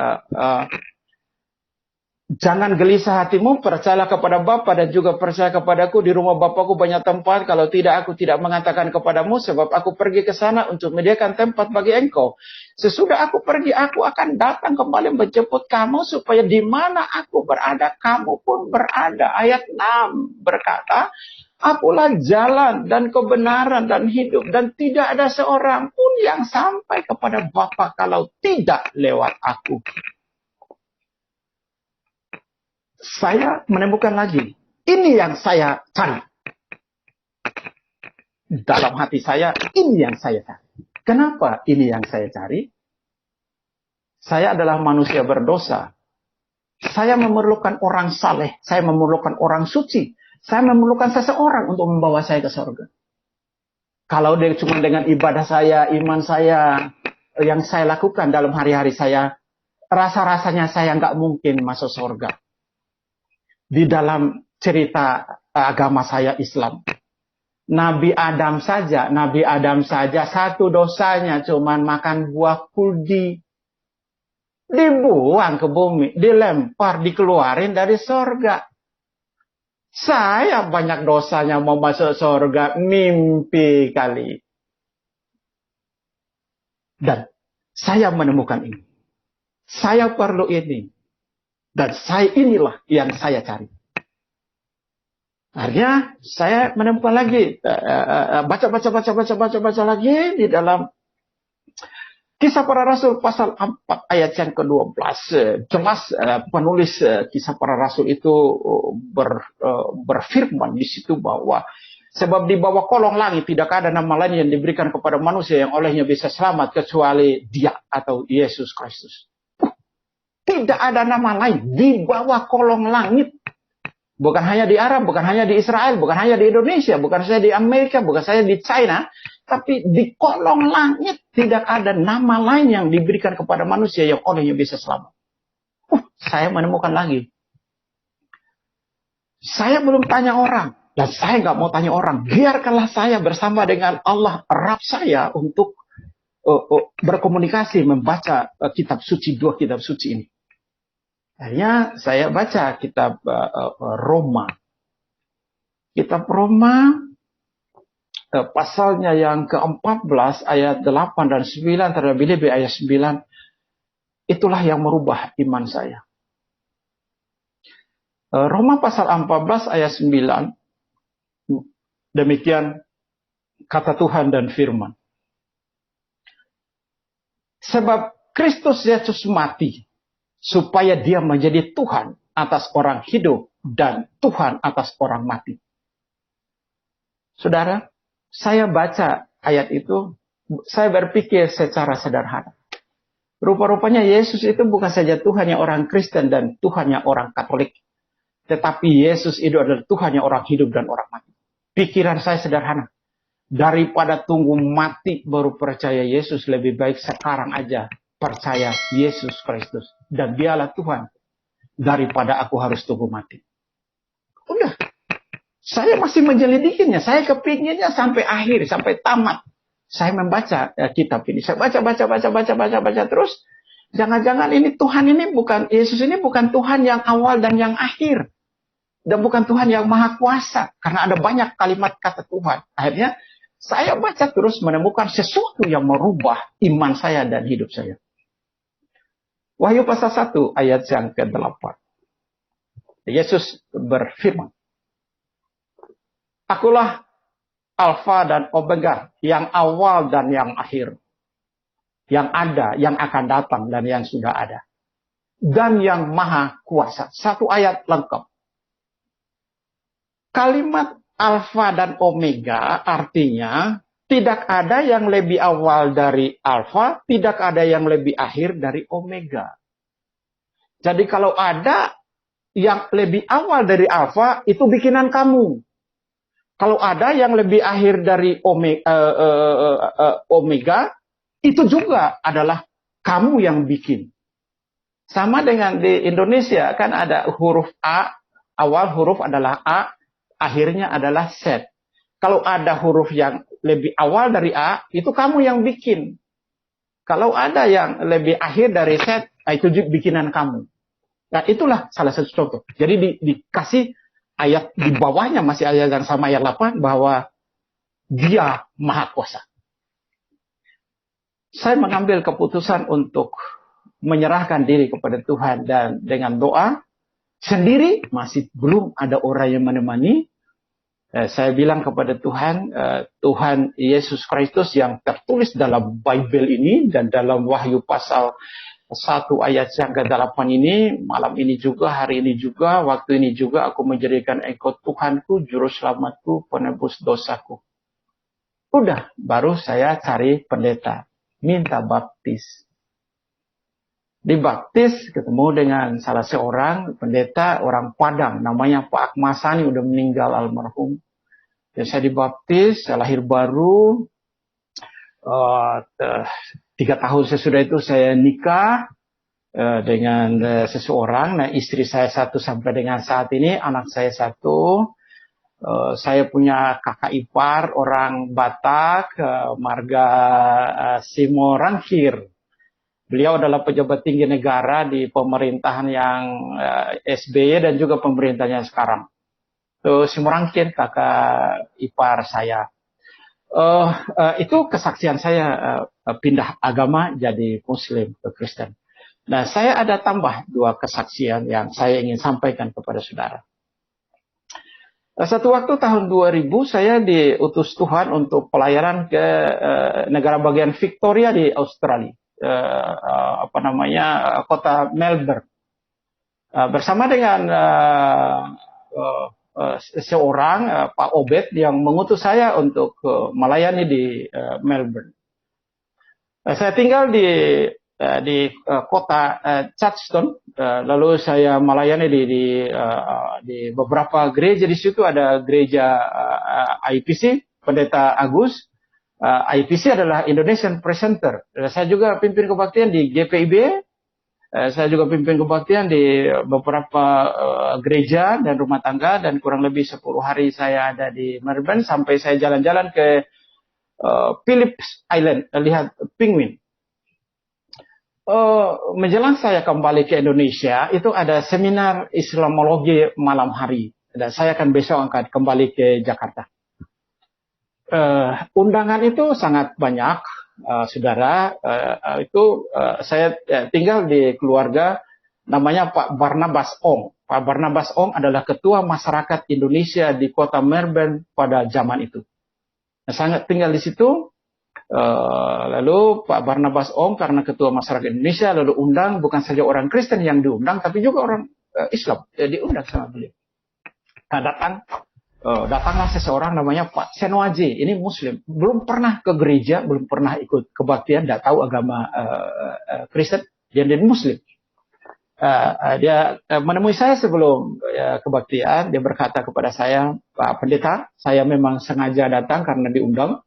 jangan gelisah hatimu, percayalah kepada Bapa dan juga percaya kepadaku. Di rumah Bapakku banyak tempat, kalau tidak aku tidak mengatakan kepadamu, sebab aku pergi ke sana untuk menyediakan tempat bagi engkau. Sesudah aku pergi, aku akan datang kembali menjemput kamu, supaya di mana aku berada, kamu pun berada. Ayat 6 berkata, akulah jalan dan kebenaran dan hidup, dan tidak ada seorang pun yang sampai kepada Bapa kalau tidak lewat aku. Saya menemukan lagi. Ini yang saya cari. Dalam hati saya, ini yang saya cari. Kenapa ini yang saya cari? Saya adalah manusia berdosa. Saya memerlukan orang saleh. Saya memerlukan orang suci. Saya memerlukan seseorang untuk membawa saya ke surga. Kalau dia cuma dengan ibadah saya, iman saya, yang saya lakukan dalam hari-hari saya, rasa-rasanya saya nggak mungkin masuk surga. Di dalam cerita agama saya Islam, Nabi Adam saja satu dosanya cuma makan buah kuldi, dibuang ke bumi, dilempar, dikeluarin dari surga. Saya banyak dosanya mau masuk surga, mimpi kali. Dan saya menemukan ini. Saya perlu ini. Dan inilah yang saya cari. Akhirnya saya menemukan lagi. Baca lagi di dalam Kisah Para Rasul pasal 4 ayat yang ke-12. Jelas penulis Kisah Para Rasul itu berfirman di situ bahwa sebab di bawah kolong langit tidak ada nama lain yang diberikan kepada manusia yang olehnya bisa selamat kecuali Dia atau Yesus Kristus. Tidak ada nama lain di bawah kolong langit. Bukan hanya di Arab, bukan hanya di Israel, bukan hanya di Indonesia, bukan saja di Amerika, bukan saja di China, tapi di kolong langit tidak ada nama lain yang diberikan kepada manusia yang olehnya bisa selamat. Saya menemukan lagi. Saya belum tanya orang, dan saya nggak mau tanya orang. Biarkanlah saya bersama dengan Allah, Rabb saya untuk berkomunikasi, membaca dua kitab suci ini. Akhirnya saya baca kitab Roma. Kitab Roma pasalnya yang ke-14 ayat 8 dan 9, terlebih-lebih ayat 9. Itulah yang merubah iman saya. Roma pasal 14 ayat 9. Demikian kata Tuhan dan firman. Sebab Kristus Yesus mati supaya Dia menjadi Tuhan atas orang hidup dan Tuhan atas orang mati. Saudara, saya baca ayat itu, saya berpikir secara sederhana. Rupa-rupanya Yesus itu bukan saja Tuhannya orang Kristen dan Tuhannya orang Katolik. Tetapi Yesus itu adalah Tuhannya orang hidup dan orang mati. Pikiran saya sederhana. Daripada tunggu mati baru percaya Yesus, lebih baik sekarang aja percaya Yesus Kristus. Dan Dialah Tuhan. Daripada aku harus tunggu mati. Udah. Saya masih menyelidikinya. Saya kepinginnya sampai akhir, sampai tamat. Saya membaca kitab ini. Saya baca terus. Jangan-jangan ini Tuhan ini bukan, Yesus ini bukan Tuhan yang awal dan yang akhir. Dan bukan Tuhan yang maha kuasa. Karena ada banyak kalimat kata Tuhan. Akhirnya saya baca terus menemukan sesuatu yang merubah iman saya dan hidup saya. Wahyu pasal 1 ayat yang ke-8. Yesus berfirman. Akulah Alfa dan Omega, yang awal dan yang akhir. Yang ada, yang akan datang, dan yang sudah ada. Dan yang maha kuasa. Satu ayat lengkap. Kalimat Alfa dan Omega artinya tidak ada yang lebih awal dari Alfa, tidak ada yang lebih akhir dari Omega. Jadi kalau ada yang lebih awal dari Alfa, itu bikinan kamu. Kalau ada yang lebih akhir dari Omega, itu juga adalah kamu yang bikin. Sama dengan di Indonesia, kan ada huruf A, awal huruf adalah A, akhirnya adalah Z. Kalau ada huruf yang lebih awal dari A, itu kamu yang bikin. Kalau ada yang lebih akhir dari Z, itu bikinan kamu. Nah, itulah salah satu contoh. Jadi dikasih ayat di bawahnya, masih ayat yang sama ayat 8, bahwa Dia maha kuasa. Saya mengambil keputusan untuk menyerahkan diri kepada Tuhan, dan dengan doa, sendiri masih belum ada orang yang menemani. Saya bilang kepada Tuhan, Tuhan Yesus Kristus yang tertulis dalam Bible ini dan dalam Wahyu pasal 1 ayat yang ke-8 ini, malam ini juga, hari ini juga, waktu ini juga, aku menjadikan Engkau Tuhanku, Juru Selamatku, penebus dosaku. Udah, baru saya cari pendeta, minta baptis. dibaptis, ketemu dengan salah seorang pendeta orang Padang, namanya Pak Akmasani, udah meninggal almarhum. Dan saya dibaptis, saya lahir baru. 3 tahun sesudah itu saya nikah dengan seseorang. Nah, istri saya 1 sampai dengan saat ini, anak saya 1. Saya punya kakak ipar orang Batak, marga Simorangkir. Beliau adalah pejabat tinggi negara di pemerintahan yang SBY dan juga pemerintahannya sekarang. Simorangkir, kakak ipar saya. Itu kesaksian saya pindah agama jadi Muslim ke Kristen. Nah, saya ada tambah 2 kesaksian yang saya ingin sampaikan kepada saudara. Satu waktu tahun 2000 saya diutus Tuhan untuk pelayanan ke negara bagian Victoria di Australia, kota Melbourne, bersama dengan seorang Pak Obed yang mengutus saya untuk melayani di Melbourne. Saya tinggal di kota Chadstone, lalu saya melayani di beberapa gereja. Di situ ada gereja IPC, Pendeta Agus. IPC adalah Indonesian Presenter. Saya juga pimpin kebaktian di GPIB. Saya juga pimpin kebaktian di beberapa gereja dan rumah tangga, dan kurang lebih 10 hari saya ada di Melbourne sampai saya jalan-jalan ke Phillips Island, lihat penguin. Menjelang saya kembali ke Indonesia, itu ada seminar Islamologi malam hari. Dan saya akan besok akan kembali ke Jakarta. Undangan itu sangat banyak, saudara. Saya tinggal di keluarga namanya Pak Barnabas Ong. Pak Barnabas Ong adalah ketua masyarakat Indonesia di kota Melbourne pada zaman itu. Saya tinggal di situ. Lalu Pak Barnabas Ong karena ketua masyarakat Indonesia lalu undang bukan saja orang Kristen yang diundang, tapi juga orang Islam diundang sama beliau. Nah, datanglah seseorang namanya Pak Senwaji. Ini Muslim, belum pernah ke gereja, belum pernah ikut kebaktian, tidak tahu agama Kristen, dia Muslim. Dia menemui saya sebelum kebaktian. Dia berkata kepada saya, Pak Pendeta, saya memang sengaja datang karena diundang.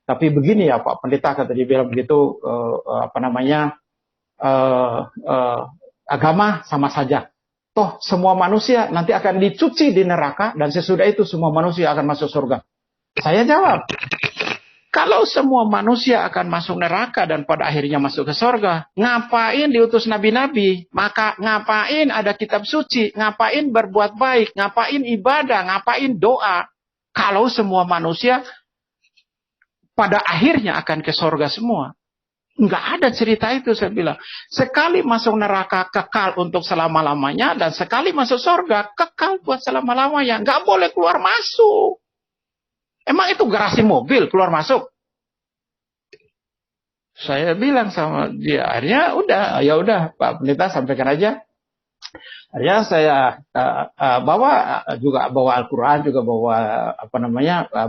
Tapi begini ya Pak Pendeta, kata dia bilang begitu, agama sama saja. Toh semua manusia nanti akan dicuci di neraka dan sesudah itu semua manusia akan masuk surga. Saya jawab, kalau semua manusia akan masuk neraka dan pada akhirnya masuk ke surga, ngapain diutus nabi-nabi? Maka ngapain ada kitab suci? Ngapain berbuat baik? Ngapain ibadah? Ngapain doa? Kalau semua manusia pada akhirnya akan ke surga semua. Enggak ada cerita itu, saya bilang. Sekali masuk neraka kekal untuk selama-lamanya, dan sekali masuk surga kekal buat selama-lamanya. Enggak boleh keluar masuk. Emang itu garasi mobil keluar masuk? Saya bilang sama dia, akhirnya ya udah Pak Pendeta sampaikan aja. Akhirnya saya bawa Al-Quran, juga bawa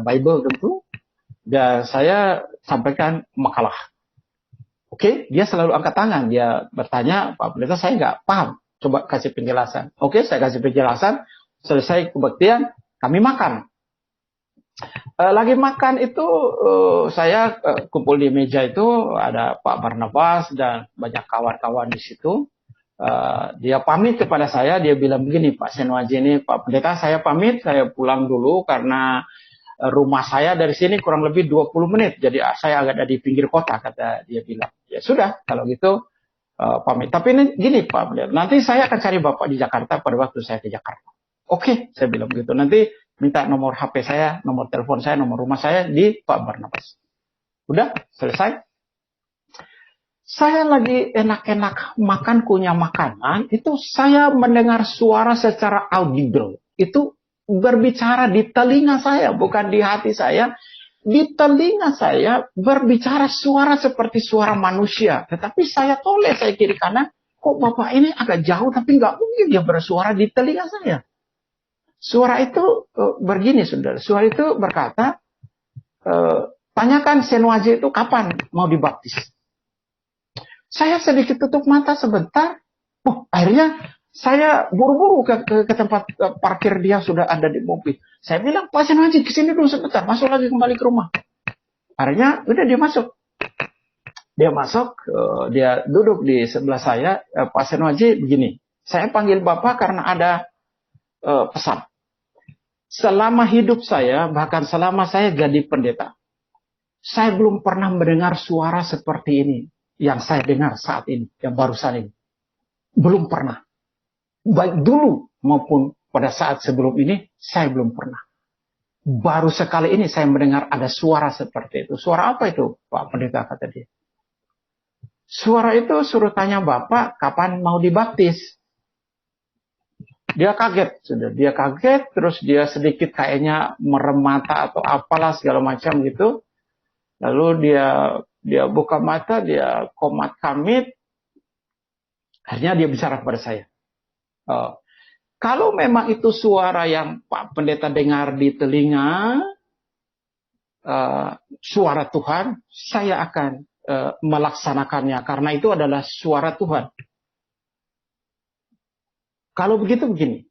Bible tentu. Dan saya sampaikan makalah. Oke, dia selalu angkat tangan. Dia bertanya, Pak Pendeta, saya nggak paham. Coba kasih penjelasan. Oke, saya kasih penjelasan. Selesai kebaktian, kami makan. Lagi makan itu, saya kumpul di meja itu, ada Pak Barnabas dan banyak kawan-kawan di situ. Dia pamit kepada saya, dia bilang begini, Pak Senwaji ini, Pak Pendeta, saya pamit, saya pulang dulu karena rumah saya dari sini kurang lebih 20 menit. Jadi saya agak ada di pinggir kota, kata dia bilang. Ya sudah, kalau gitu pamit. Tapi ini gini Pak, nanti saya akan cari Bapak di Jakarta pada waktu saya ke Jakarta. Oke, saya bilang begitu. Nanti minta nomor HP saya, nomor telepon saya, nomor rumah saya di Pak Barnabas. Udah, selesai. Saya lagi enak-enak makan kunyah makanan, itu saya mendengar suara secara audible. Itu berbicara di telinga saya, bukan di hati saya. Di telinga saya berbicara suara seperti suara manusia. Tetapi saya toleh, saya kiri kanan. Kok Bapak ini agak jauh, tapi nggak mungkin dia bersuara di telinga saya. Suara itu begini, saudara. Suara itu berkata, tanyakan Senwaji itu kapan mau dibaptis. Saya sedikit tutup mata sebentar. Akhirnya saya buru-buru ke tempat parkir, dia sudah ada di mobil. Saya bilang, Pak Senwaji, kesini dulu sebentar, masuk lagi kembali ke rumah. Akhirnya udah dia masuk. Dia duduk di sebelah saya. Pak Senwaji, begini, saya panggil Bapak karena ada pesan. Selama hidup saya, bahkan selama saya jadi pendeta, saya belum pernah mendengar suara seperti ini yang saya dengar saat ini, yang barusan ini. Belum pernah. Baik dulu maupun pada saat sebelum ini, saya belum pernah. Baru sekali ini saya mendengar ada suara seperti itu. Suara apa itu, Pak Pendeta, kata dia? Suara itu suruh tanya Bapak kapan mau dibaptis. Dia kaget, terus dia sedikit kayaknya merem mata atau apalah segala macam gitu. Lalu dia buka mata, dia komat kamit. Akhirnya dia bicara kepada saya. Kalau memang itu suara yang Pak Pendeta dengar di telinga, suara Tuhan, saya akan melaksanakannya, karena itu adalah suara Tuhan. Kalau begitu begini,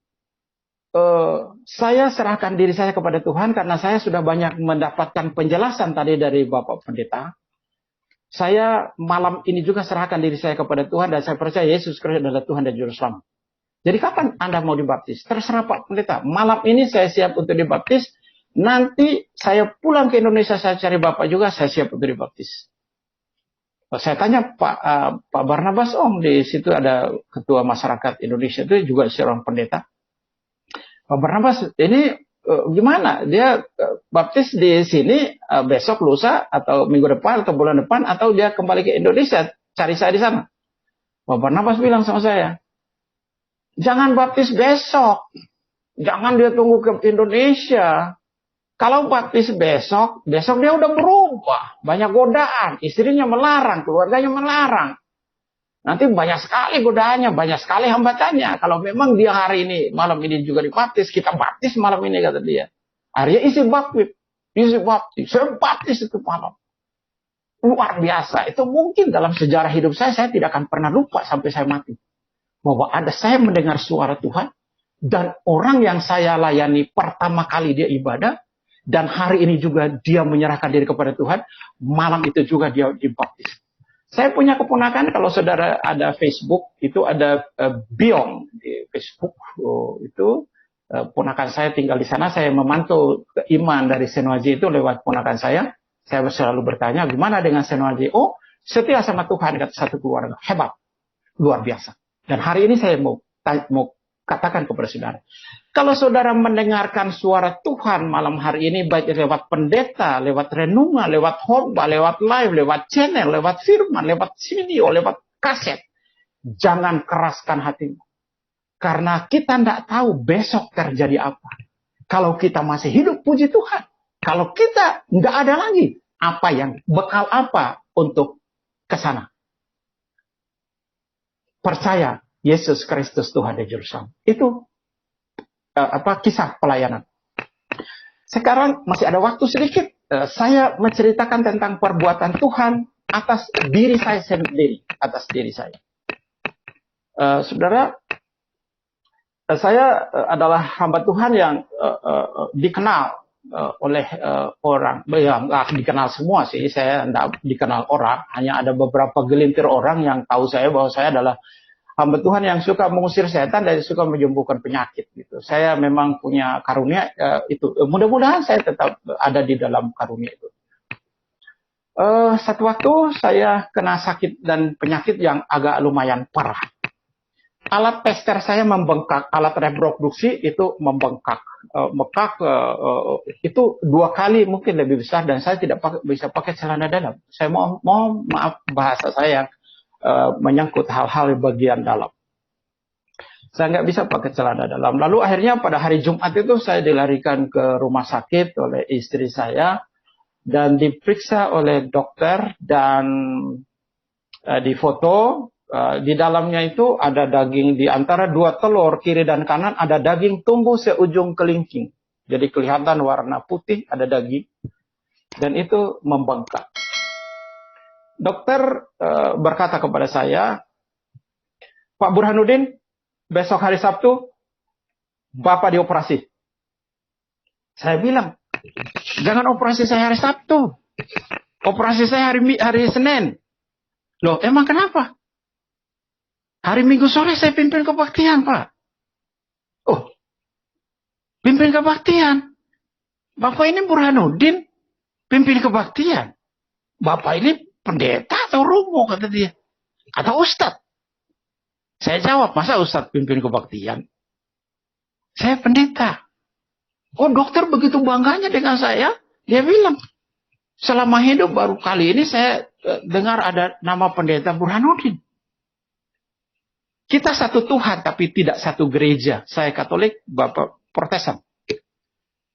saya serahkan diri saya kepada Tuhan, karena saya sudah banyak mendapatkan penjelasan tadi dari Bapak Pendeta. Saya malam ini juga serahkan diri saya kepada Tuhan, dan saya percaya Yesus Kristus adalah Tuhan dan Juru Selamat. Jadi kapan Anda mau dibaptis? Terserah Pak Pendeta. Malam ini saya siap untuk dibaptis. Nanti saya pulang ke Indonesia, saya cari Bapak juga, saya siap untuk dibaptis. Saya tanya Pak Barnabas, di situ ada Ketua Masyarakat Indonesia, itu juga seorang pendeta. Pak Barnabas, ini gimana? Dia baptis di sini besok, lusa, atau minggu depan, atau bulan depan, atau dia kembali ke Indonesia, cari saya di sana. Pak Barnabas bilang sama saya, jangan baptis besok. Jangan dia tunggu ke Indonesia. Kalau baptis besok dia udah berubah. Banyak godaan. Istrinya melarang, keluarganya melarang. Nanti banyak sekali godaannya, banyak sekali hambatannya. Kalau memang dia hari ini, malam ini juga dibaptis, kita baptis malam ini, kata dia. Akhirnya isi baptis. Saya baptis itu malam. Luar biasa. Itu mungkin dalam sejarah hidup saya tidak akan pernah lupa sampai saya mati. Bahwa saya mendengar suara Tuhan, dan orang yang saya layani pertama kali dia ibadah, dan hari ini juga dia menyerahkan diri kepada Tuhan, malam itu juga dia dibaptis. Saya punya keponakan, kalau saudara ada Facebook, itu ada Biong di Facebook, itu ponakan saya tinggal di sana, saya memantau iman dari Senwaji itu lewat ponakan saya selalu bertanya, gimana dengan Senwaji? Setia sama Tuhan, kata satu keluarga, hebat, luar biasa. Dan hari ini saya mau katakan kepada saudara, kalau saudara mendengarkan suara Tuhan malam hari ini, baik lewat pendeta, lewat renungan, lewat khotbah, lewat live, lewat channel, lewat firman, lewat video, lewat kaset, jangan keraskan hatimu. Karena kita tidak tahu besok terjadi apa. Kalau kita masih hidup, puji Tuhan. Kalau kita tidak ada lagi, bekal apa untuk ke sana. Percaya Yesus Kristus Tuhan dan Juru Selamat. Itu kisah pelayanan. Sekarang masih ada waktu sedikit. Saya menceritakan tentang perbuatan Tuhan atas diri saya sendiri, atas diri saya. Saudara, saya adalah hamba Tuhan yang dikenal oleh orang, nggak dikenal semua sih, saya tidak dikenal orang, hanya ada beberapa gelintir orang yang tahu saya bahwa saya adalah hamba Tuhan yang suka mengusir setan dan suka menyembuhkan penyakit. Gitu. Saya memang punya karunia itu. Mudah-mudahan saya tetap ada di dalam karunia itu. Satu waktu saya kena sakit dan penyakit yang agak lumayan parah. Alat tester saya membengkak, alat reproduksi itu membengkak. Itu 2 kali mungkin lebih besar dan saya tidak bisa pakai celana dalam. Saya mau maaf bahasa saya yang menyangkut hal-hal bagian dalam. Saya nggak bisa pakai celana dalam. Lalu akhirnya pada hari Jumat itu saya dilarikan ke rumah sakit oleh istri saya dan diperiksa oleh dokter dan difoto. Di dalamnya itu ada daging di antara 2 telur kiri dan kanan, ada daging tumbuh seujung kelingking. Jadi kelihatan warna putih, ada daging. Dan itu membengkak. dokter berkata kepada saya, Pak Burhanuddin, besok hari Sabtu, Bapak dioperasi. Saya bilang, jangan operasi saya hari Sabtu. Operasi saya hari Senin. Loh, emang kenapa? Hari Minggu sore saya pimpin kebaktian, Pak. Oh, pimpin kebaktian. Bapak ini Burhanuddin, pimpin kebaktian. Bapak ini pendeta atau romo, kata dia. Atau ustadz. Saya jawab, masa ustadz pimpin kebaktian? Saya pendeta. Oh, dokter begitu bangganya dengan saya. Dia bilang, selama hidup baru kali ini saya dengar ada nama pendeta Burhanuddin. Kita satu Tuhan, tapi tidak satu gereja. Saya Katolik, Bapak Protestan.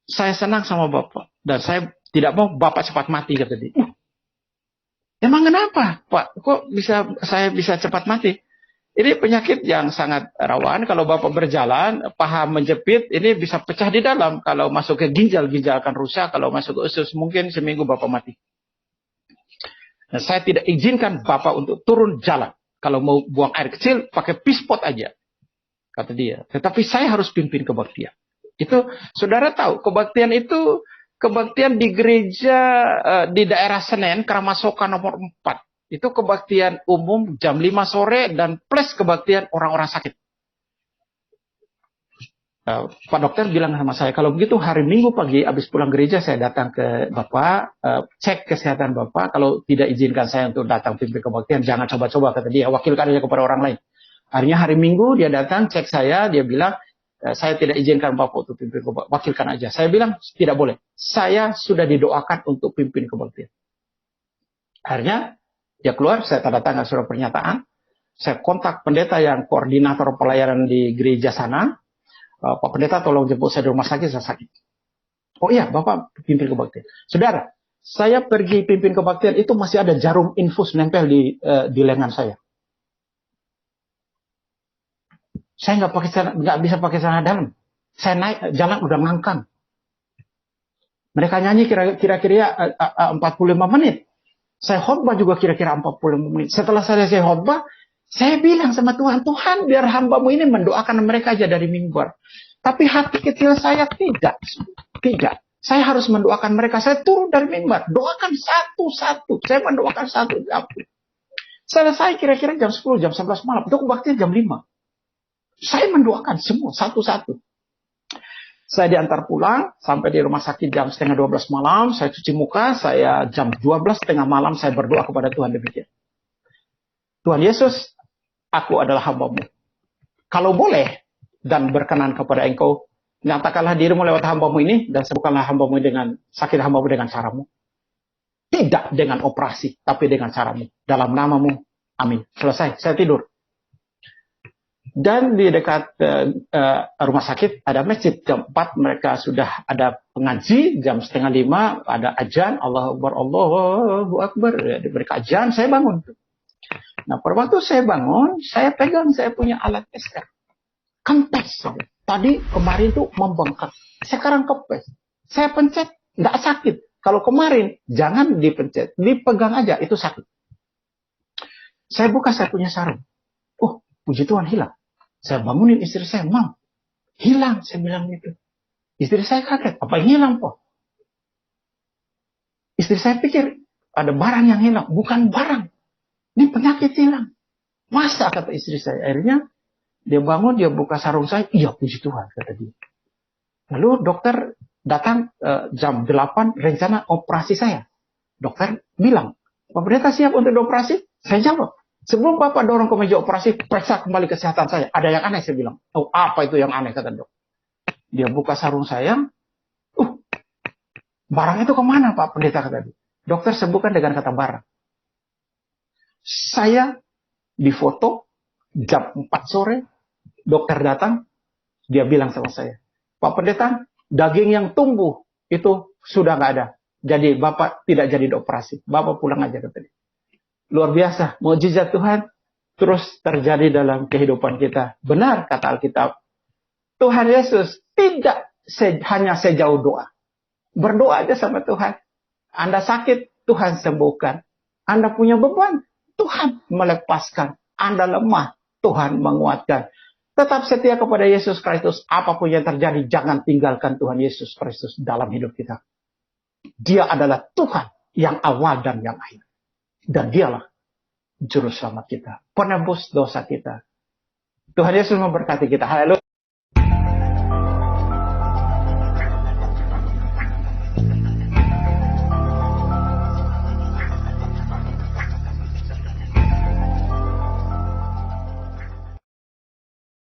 Saya senang sama Bapak. Dan saya tidak mau Bapak cepat mati, kata dia. Emang kenapa, Pak? Kok saya bisa cepat mati? Ini penyakit yang sangat rawan. Kalau Bapak berjalan, paha menjepit, ini bisa pecah di dalam. Kalau masuk ke ginjal akan rusak. Kalau masuk ke usus, mungkin seminggu Bapak mati. Nah, saya tidak izinkan Bapak untuk turun jalan. Kalau mau buang air kecil, pakai pispot aja. Kata dia. Tetapi saya harus pimpin kebaktian. Itu, saudara tahu, kebaktian itu, kebaktian di gereja di daerah Senen, Kramasoka nomor 4. Itu kebaktian umum jam 5 sore dan plus kebaktian orang-orang sakit. Pak dokter bilang sama saya, kalau begitu hari Minggu pagi habis pulang gereja saya datang ke Bapak, cek kesehatan Bapak. Kalau tidak izinkan saya untuk datang pimpin kebaktian, jangan coba-coba, kata dia, wakilkan aja kepada orang lain. Akhirnya hari Minggu dia datang cek saya, dia bilang, saya tidak izinkan Bapak untuk pimpin kebaktian, wakilkan aja. Saya bilang, tidak boleh. Saya sudah didoakan untuk pimpin kebaktian. Akhirnya dia keluar, saya tanda tangan surat pernyataan, saya kontak pendeta yang koordinator pelayanan di gereja sana. Pak pendeta tolong jemput saya di rumah sakit, saya sakit. Oh iya, Bapak pimpin kebaktian. Saudara, saya pergi pimpin kebaktian itu masih ada jarum infus nempel di lengan saya. Saya nggak bisa pakai celana dalam. Saya naik jalan udah ngangkang. Mereka nyanyi kira-kira 45 menit. Saya khotbah juga kira-kira 45 menit. Setelah saya khotbah, saya bilang sama Tuhan, Tuhan biar hambamu ini mendoakan mereka aja dari mimbar. Tapi hati kecil saya tidak. Saya harus mendoakan mereka. Saya turun dari mimbar. Doakan satu-satu. Saya mendoakan satu-satu. Selesai kira-kira jam 10, jam 11 malam. Itu kebaktian jam 5. Saya mendoakan semua satu-satu. Saya diantar pulang. Sampai di rumah sakit jam setengah 12 malam. Saya cuci muka. Saya jam 12 setengah malam. Saya berdoa kepada Tuhan demikian. Tuhan Yesus, aku adalah hambamu. Kalau boleh dan berkenan kepada engkau, nyatakanlah dirimu lewat hambamu ini dan sembuhkanlah hambamu dengan sakit hambamu dengan caramu. Tidak dengan operasi, tapi dengan caramu. Dalam namamu. Amin. Selesai. Saya tidur. Dan di dekat rumah sakit ada masjid. Jam 4 mereka sudah ada pengaji. Jam setengah 5 ada ajan. Allahu Akbar, Allahu Akbar. Diberi ajan, saya bangun. Nah, pada waktu saya bangun, saya pegang saya punya alat tes. Kempes. Tadi kemarin tuh membengkak. Sekarang kempes. Saya pencet, nggak sakit. Kalau kemarin, jangan dipencet. Dipegang aja, itu sakit. Saya buka saya punya sarung. Oh, puji Tuhan hilang. Saya bangunin istri saya, Mam, hilang. Saya bilang gitu. Istri saya kaget. Apa yang hilang, Po? Istri saya pikir ada barang yang hilang. Bukan barang. Ini penyakit hilang. Masa, kata istri saya. Akhirnya dia bangun, dia buka sarung saya. Iya, puji Tuhan, kata dia. Lalu dokter datang jam 8, rencana operasi saya. Dokter bilang, Pak Pendeta siap untuk operasi? Saya jawab, sebelum Bapak dorong ke meja operasi, periksa kembali kesehatan saya. Ada yang aneh, saya bilang. Oh, apa itu yang aneh, kata dok. Dia buka sarung saya. Barang itu kemana, Pak Pendeta, kata dia. Dokter sebutkan dengan kata barang. Saya difoto jam 4 sore, dokter datang, dia bilang sama saya, Pak Pendeta, daging yang tumbuh itu sudah nggak ada. Jadi Bapak tidak jadi dioperasi. Bapak pulang aja, kata dia. Luar biasa, mukjizat Tuhan terus terjadi dalam kehidupan kita. Benar kata Alkitab. Tuhan Yesus tidak hanya sejauh doa. Berdoa aja sama Tuhan. Anda sakit, Tuhan sembuhkan. Anda punya beban, Tuhan melepaskan. Anda lemah, Tuhan menguatkan. Tetap setia kepada Yesus Kristus. Apapun yang terjadi, jangan tinggalkan Tuhan Yesus Kristus dalam hidup kita. Dia adalah Tuhan yang awal dan yang akhir. Dan dialah juru selamat kita, penebus dosa kita. Tuhan Yesus memberkati kita. Haleluya.